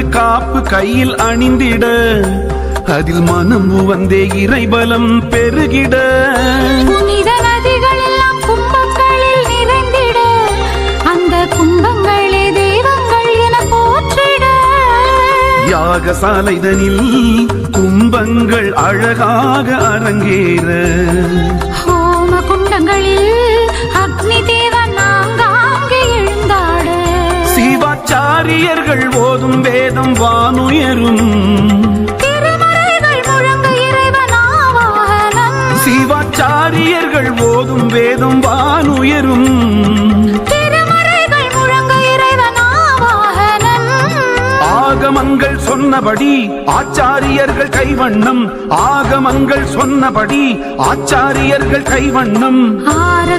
காப்பு கையில் அணிந்திட அதில் மனம் வந்தே இறைபலம் பெருகிட புனித நதிகள் எல்லாம் கும்பங்களில் நிறைந்திட அந்த கும்பங்களே தெய்வங்கள் என போற்றிட யாகசாலைதனில் கும்பங்கள் அழகாக அரங்கேற ஹோம குண்டங்களில் அக்னி தேவன் ஆங்காங்கே எழுந்தாட சிவாச்சாரியர்கள் ஓதும் வேதம் வானுயரும் திருமறைகள் முழங்க இறைவன் ஆவாகனம் சிவாச்சாரியர்கள் ஓதும் வேதம் வானுயரும் திருமறைகள் முழங்க இறைவன் ஆவாகனம் ஆகமங்கள் சொன்னபடி ஆச்சாரியர்கள் கைவண்ணம் ஆகமங்கள் சொன்னபடி ஆச்சாரியர்கள் கைவண்ணம்